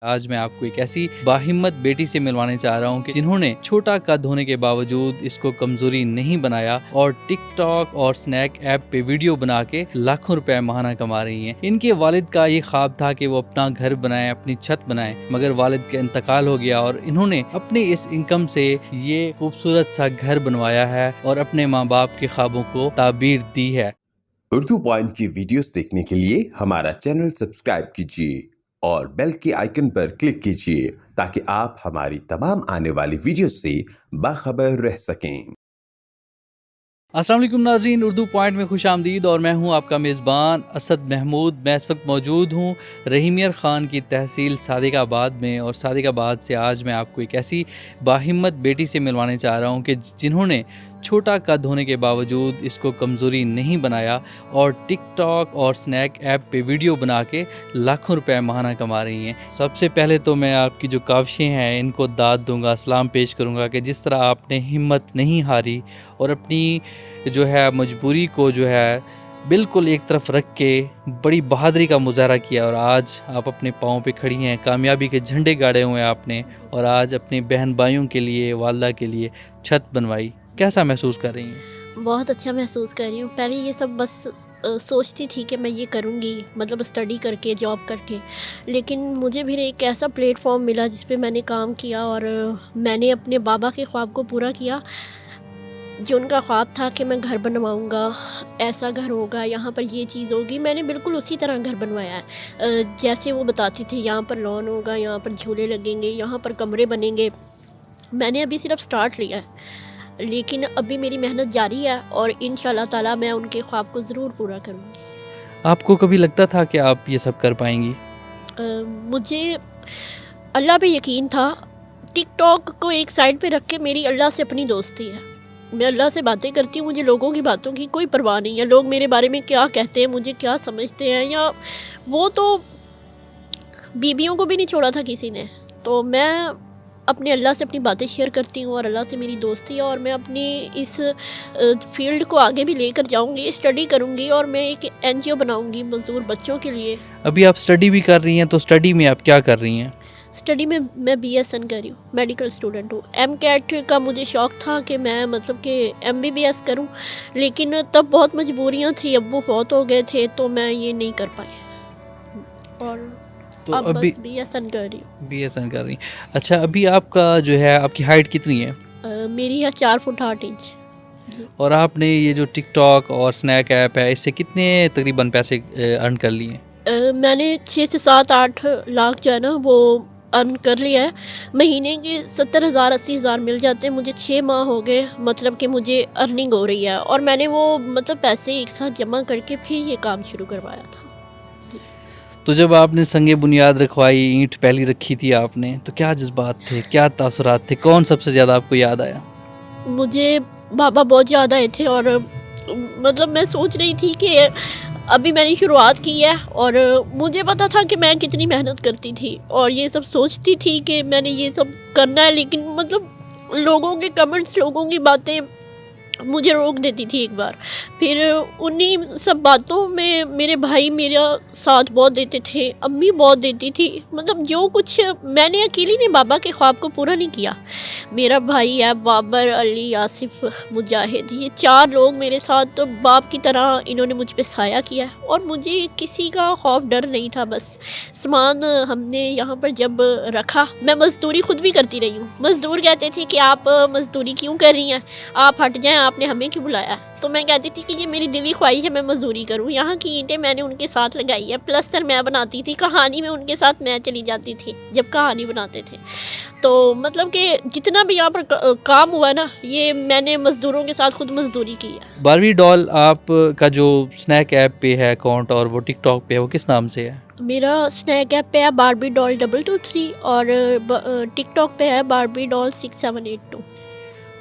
آج میں آپ کو ایک ایسی باہمت بیٹی سے ملوانے چاہ رہا ہوں کہ جنہوں نے چھوٹا قد ہونے کے باوجود اس کو کمزوری نہیں بنایا اور ٹک ٹاک اور سنیک ایپ پہ ویڈیو بنا کے لاکھوں روپے ماہانہ کما رہی ہیں۔ ان کے والد کا یہ خواب تھا کہ وہ اپنا گھر بنائیں، اپنی چھت بنائیں، مگر والد کا انتقال ہو گیا اور انہوں نے اپنی اس انکم سے یہ خوبصورت سا گھر بنوایا ہے اور اپنے ماں باپ کے خوابوں کو تعبیر دی ہے۔ اردو پوائنٹ کی ویڈیوز دیکھنے کے لیے ہمارا چینل سبسکرائب کیجیے اور بیل کے آئیکن پر کلک کیجیے تاکہ آپ ہماری تمام آنے والی ویڈیوز سے باخبر رہ سکیں۔ السلام علیکم ناظرین، اردو پوائنٹ میں خوش آمدید اور میں ہوں آپ کا میزبان اسد محمود۔ میں اس وقت موجود ہوں رحیمیہ خان کی تحصیل صادق آباد میں، اور صادق آباد سے آج میں آپ کو ایک ایسی باہمت بیٹی سے ملوانے چاہ رہا ہوں کہ جنہوں نے چھوٹا قد ہونے کے باوجود اس کو کمزوری نہیں بنایا اور ٹک ٹاک اور سنیک ایپ پہ ویڈیو بنا کے لاکھوں روپے ماہانہ کما رہی ہیں۔ سب سے پہلے تو میں آپ کی جو کاوشیں ہیں ان کو داد دوں گا، سلام پیش کروں گا کہ جس طرح آپ نے ہمت نہیں ہاری اور اپنی جو ہے مجبوری کو جو ہے بالکل ایک طرف رکھ کے بڑی بہادری کا مظاہرہ کیا، اور آج آپ اپنے پاؤں پہ کھڑی ہیں، کامیابی کے جھنڈے گاڑے ہوئے ہیں آپ نے، اور آج اپنی بہن بھائیوں کے لیے، والدہ کے لیے چھت بنوائی۔ کیسا محسوس کر رہی ہیں؟ بہت اچھا محسوس کر رہی ہوں۔ پہلے یہ سب بس سوچتی تھی کہ میں یہ کروں گی، مطلب اسٹڈی کر کے، جاب کر کے، لیکن مجھے بھی ایک ایسا پلیٹ فارم ملا جس پہ میں نے کام کیا اور میں نے اپنے بابا کے خواب کو پورا کیا۔ جو ان کا خواب تھا کہ میں گھر بنواؤں گا، ایسا گھر ہوگا، یہاں پر یہ چیز ہوگی، میں نے بالکل اسی طرح گھر بنوایا ہے جیسے وہ بتاتی تھی۔ یہاں پر لان ہوگا، یہاں پر جھولے لگیں گے، یہاں پر کمرے بنیں گے۔ میں نے ابھی صرف سٹارٹ لیا ہے، لیکن ابھی میری محنت جاری ہے اور انشاءاللہ تعالیٰ میں ان کے خواب کو ضرور پورا کروں گی۔ آپ کو کبھی لگتا تھا کہ آپ یہ سب کر پائیں گی؟ مجھے اللہ پہ یقین تھا۔ ٹک ٹاک کو ایک سائڈ پہ رکھ کے میری اللہ سے اپنی دوستی ہے۔ میں اللہ سے باتیں کرتی ہوں، مجھے لوگوں کی باتوں کی کوئی پرواہ نہیں ہے۔ لوگ میرے بارے میں کیا کہتے ہیں، مجھے کیا سمجھتے ہیں، یا وہ تو بیویوں کو بھی نہیں چھوڑا تھا کسی نے۔ تو میں اپنے اللہ سے اپنی باتیں شیئر کرتی ہوں اور اللہ سے میری دوستی ہے، اور میں اپنی اس فیلڈ کو آگے بھی لے کر جاؤں گی، اسٹڈی کروں گی، اور میں ایک NGO بناؤں گی مزدور بچوں کے لیے۔ ابھی آپ اسٹڈی بھی کر رہی ہیں، تو اسٹڈی میں آپ کیا کر رہی ہیں؟ اسٹڈی میں BSN کر رہی ہوں، میڈیکل اسٹوڈنٹ ہوں۔ MCAT کا مجھے شوق تھا کہ میں مطلب کہ MBBS کروں، لیکن تب بہت مجبوریاں تھیں، ابو فوت ہو گئے تھے تو میں یہ نہیں کر پائی، اور تو اب ابھی بس BSN کر رہی ہوں۔ BSN کر رہی ہیں۔ اچھا، ابھی آپ کا جو ہے آپ کی ہائٹ کتنی ہے؟ میری ہے 4 فٹ 8 انچ۔ جی۔ اور آپ نے یہ جو ٹک ٹاک اور سنیک ایپ ہے، اس سے کتنے تقریباً پیسے ارن کر لیے ہیں؟ میں نے 6 سے 7 8 لاکھ جو ہے نا وہ ارن کر لیا ہے۔ مہینے کے 70,000 80,000 مل جاتے ہیں۔ مجھے 6 ماہ ہو گئے مطلب کہ مجھے ارننگ ہو رہی ہے، اور میں نے وہ مطلب پیسے ایک ساتھ جمع کر کے پھر یہ کام شروع کروایا تھا۔ تو جب آپ نے سنگ بنیاد رکھوائی، اینٹ پہلی رکھی تھی آپ نے، تو کیا جذبات تھے، کیا تاثرات تھے، کون سب سے زیادہ آپ کو یاد آیا؟ مجھے بابا بہت یاد آئے تھے، اور مطلب میں سوچ رہی تھی کہ ابھی میں نے شروعات کی ہے، اور مجھے پتا تھا کہ میں کتنی محنت کرتی تھی اور یہ سب سوچتی تھی کہ میں نے یہ سب کرنا ہے، لیکن مطلب لوگوں کے کمنٹس، لوگوں کی باتیں مجھے روک دیتی تھی ایک بار۔ پھر انہی سب باتوں میں میرے بھائی میرا ساتھ بہت دیتے تھے، امی بہت دیتی تھی۔ مطلب جو کچھ میں نے اکیلی نے بابا کے خواب کو پورا نہیں کیا، میرا بھائی ہے بابر، علی، آصف، مجاہد، یہ 4 لوگ میرے ساتھ باپ کی طرح انہوں نے مجھ پہ سایہ کیا ہے، اور مجھے کسی کا خوف ڈر نہیں تھا۔ بس سامان ہم نے یہاں پر جب رکھا، میں مزدوری خود بھی کرتی رہی ہوں۔ مزدور کہتے تھے کہ آپ مزدوری کیوں کر رہی ہیں، آپ ہٹ جائیں، آپ نے ہمیں کیوں بلایا؟ تو میں کہتی تھی کہ یہ میری دلی خواہش ہے، میں مزدوری کروں۔ یہاں کی اینٹیں میں نے ان کے ساتھ لگائی ہے، پلستر میں بناتی تھی، کہانی میں ان کے ساتھ میں چلی جاتی تھی جب کہانی بناتے تھے۔ تو مطلب کہ جتنا بھی یہاں پر کام ہوا نا، یہ میں نے مزدوروں کے ساتھ خود مزدوری کی ہے۔ باربی ڈال آپ کا جو سنیک ایپ پہ ہے اکاؤنٹ اور وہ ٹک ٹاک پہ ہے، وہ کس نام سے ہے؟ میرا سنیک ایپ پہ ہے باربی ڈال 223، اور ٹک ٹاک پہ ہے باربی ڈال 6782۔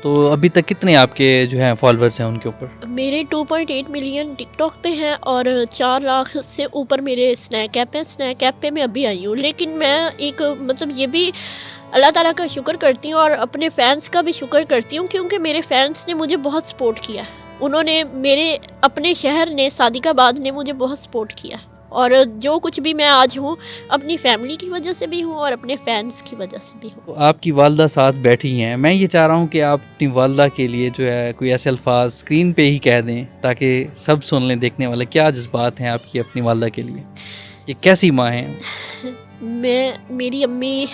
تو ابھی تک کتنے آپ کے جو ہیں فالوورز ہیں ان کے اوپر؟ میرے 2.8 ملین ٹک ٹاک پہ ہیں، اور 4 لاکھ سے اوپر میرے سنیک ایپ ہیں۔ سنیک ایپ پہ میں ابھی آئی ہوں، لیکن میں ایک مطلب یہ بھی اللہ تعالیٰ کا شکر کرتی ہوں اور اپنے فینس کا بھی شکر کرتی ہوں، کیونکہ میرے فینس نے مجھے بہت سپورٹ کیا ہے۔ انہوں نے میرے اپنے شہر نے صادق آباد نے مجھے بہت سپورٹ کیا، اور جو کچھ بھی میں آج ہوں اپنی فیملی کی وجہ سے بھی ہوں اور اپنے فینس کی وجہ سے بھی ہوں۔ آپ کی والدہ ساتھ بیٹھی ہیں، میں یہ چاہ رہا ہوں کہ آپ اپنی والدہ کے لیے جو ہے کوئی ایسے الفاظ اسکرین پہ ہی کہہ دیں تاکہ سب سن لیں دیکھنے والے، کیا جذبات ہیں آپ کی اپنی والدہ کے لیے، یہ کیسی ماں ہیں؟ میری امی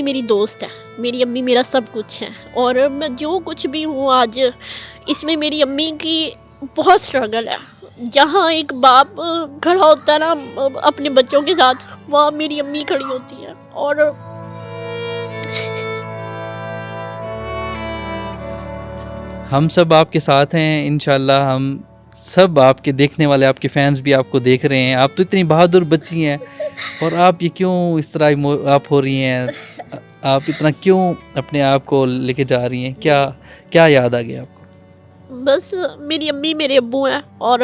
میری دوست ہے، میری امی میرا سب کچھ ہے، اور میں جو کچھ بھی ہوں آج اس میں میری امی کی بہت اسٹرگل ہے۔ جہاں ایک باپ کھڑا ہوتا ہے نا اپنے بچوں کے ساتھ، وہاں میری امی کھڑی ہوتی ہے، اور ہم سب آپ کے ساتھ ہیں انشاءاللہ، ہم سب آپ کے دیکھنے والے، آپ کے فینس بھی آپ کو دیکھ رہے ہیں۔ آپ تو اتنی بہادر بچی ہیں، اور آپ یہ کیوں اس طرح آپ ہو رہی ہیں؟ آپ اتنا کیوں اپنے آپ کو لے کے جا رہی ہیں؟ کیا یاد آ گیا آپ کو؟ بس میری امی میرے ابو ہیں، اور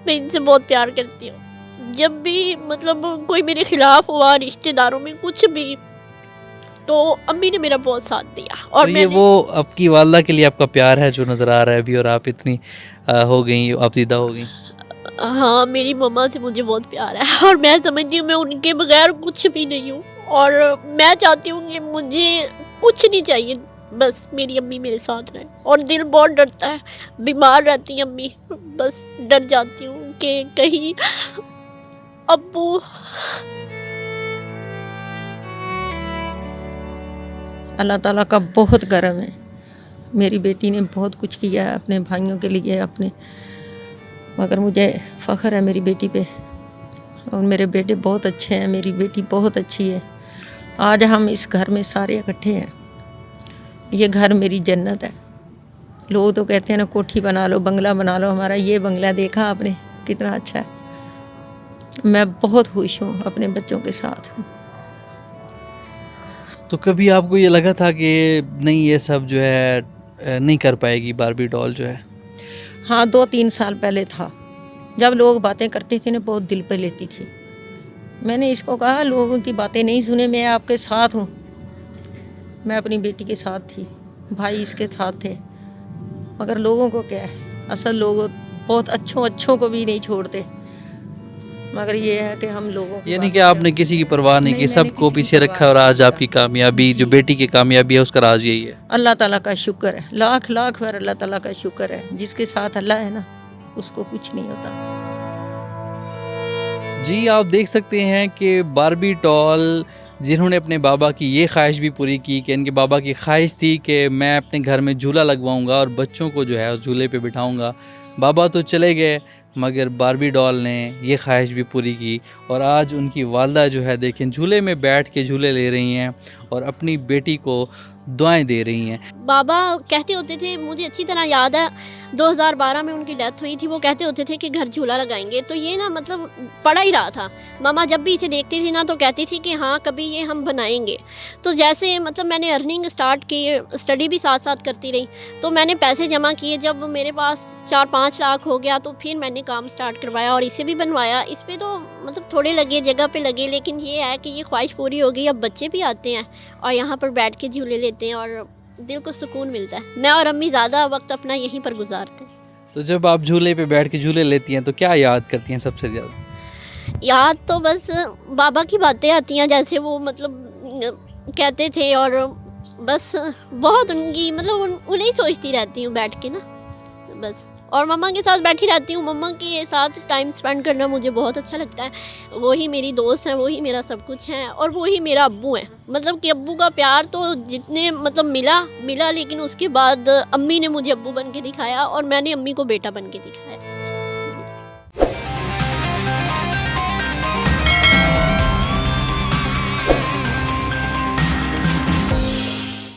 میں ان سے بہت پیار کرتی ہوں۔ جب بھی مطلب کوئی میرے خلاف ہوا رشتہ داروں میں کچھ بھی، تو امی نے میرا بہت ساتھ دیا، اور تو میں یہ وہ آپ کی والدہ کے لیے آپ کا پیار ہے جو نظر آ رہا ہے ابھی، اور آپ اتنی ہو گئی، آپ زیادہ ہو گئی۔ ہاں، میری مما سے مجھے بہت پیار ہے، اور میں سمجھتی ہوں میں ان کے بغیر کچھ بھی نہیں ہوں، اور میں چاہتی ہوں کہ مجھے کچھ نہیں چاہیے، بس میری امی میرے ساتھ رہے۔ اور دل بہت ڈرتا ہے، بیمار رہتی ہیں امی، بس ڈر جاتی ہوں کہ کہیں ابو۔ اللہ تعالیٰ کا بہت کرم ہے، میری بیٹی نے بہت کچھ کیا ہے اپنے بھائیوں کے لیے اپنے، مگر مجھے فخر ہے میری بیٹی پہ، اور میرے بیٹے بہت اچھے ہیں، میری بیٹی بہت اچھی ہے۔ آج ہم اس گھر میں سارے اکٹھے ہیں، یہ گھر میری جنت ہے۔ لوگ تو کہتے ہیں نا کوٹھی بنا لو، بنگلہ بنا لو، ہمارا یہ بنگلہ دیکھا آپ نے کتنا اچھا ہے۔ میں بہت خوش ہوں، اپنے بچوں کے ساتھ ہوں۔ تو کبھی آپ کو یہ لگا تھا کہ نہیں یہ سب جو ہے نہیں کر پائے گی باربی ڈال جو ہے؟ ہاں، 2-3 سال پہلے تھا، جب لوگ باتیں کرتے تھے نا بہت دل پہ لیتی تھی۔ میں نے اس کو کہا لوگوں کی باتیں نہیں سنے، میں آپ کے ساتھ ہوں۔ میں اپنی بیٹی کے ساتھ تھی، بھائی اس کے ساتھ تھے، مگر لوگوں کو کیا ہے، اصل لوگ بہت اچھوں کو بھی نہیں چھوڑتے، مگر یہ ہے کہ ہم لوگوں کو یعنی کہ آپ نے کسی کی پرواہ نہیں کی، سب کو پیچھے رکھا، اور آج آپ کی کامیابی، جو بیٹی کی کامیابی ہے اس کا راز یہی ہے۔ اللہ تعالیٰ کا شکر ہے، لاکھ بار اللہ تعالیٰ کا شکر ہے، جس کے ساتھ اللہ ہے نا اس کو کچھ نہیں ہوتا۔ جی آپ دیکھ سکتے ہیں کہ باربی ڈال جنہوں نے اپنے بابا کی یہ خواہش بھی پوری کی کہ ان کے بابا کی خواہش تھی کہ میں اپنے گھر میں جھولا لگواؤں گا اور بچوں کو جو ہے اس جھولے پہ بٹھاؤں گا۔ بابا تو چلے گئے مگر باربی ڈال نے یہ خواہش بھی پوری کی، اور آج ان کی والدہ جو ہے دیکھیں جھولے میں بیٹھ کے جھولے لے رہی ہیں اور اپنی بیٹی کو دعائیں دے رہی ہیں۔ بابا کہتے ہوتے تھے، مجھے اچھی طرح یاد ہے 2012 میں ان کی ڈیتھ ہوئی تھی، وہ کہتے ہوتے تھے کہ گھر جھولا لگائیں گے، تو یہ نا مطلب پڑا ہی رہا تھا۔ ماما جب بھی اسے دیکھتی تھی نا تو کہتی تھی کہ ہاں کبھی یہ ہم بنائیں گے۔ تو جیسے مطلب میں نے ارننگ اسٹارٹ کی، اسٹڈی بھی ساتھ ساتھ کرتی رہی، تو میں نے پیسے جمع کیے، جب میرے پاس 4-5 لاکھ ہو گیا تو پھر میں نے کام اسٹارٹ کروایا، اور اسے بھی بنوایا۔ اس پہ تو مطلب تھوڑے لگے، جگہ پہ لگے، لیکن یہ ہے کہ یہ خواہش پوری ہو گئی، اب بچے بھی آتے ہیں اور یہاں پر بیٹھ کے جھولے لیتے ہیں، اور دل کو سکون ملتا ہے۔ میں اور امی زیادہ وقت اپنا یہیں پر گزارتے ہیں۔ تو جب آپ جھولے پہ بیٹھ کے جھولے لیتی ہیں تو کیا یاد کرتی ہیں سب سے زیادہ؟ یاد تو بس بابا کی باتیں آتی ہیں، جیسے وہ مطلب کہتے تھے، اور بس بہت ان کی مطلب انہیں سوچتی رہتی ہوں بیٹھ کے نا بس، اور مما کے ساتھ بیٹھی رہتی ہوں۔ مما کے ساتھ ٹائم اسپینڈ کرنا مجھے بہت اچھا لگتا ہے، وہی میری دوست ہیں، وہی میرا سب کچھ ہیں، اور وہی میرا ابو ہیں۔ مطلب کہ ابو کا پیار تو جتنے مطلب ملا، لیکن اس کے بعد امی نے مجھے ابو بن کے دکھایا، اور میں نے امی کو بیٹا بن کے دکھایا۔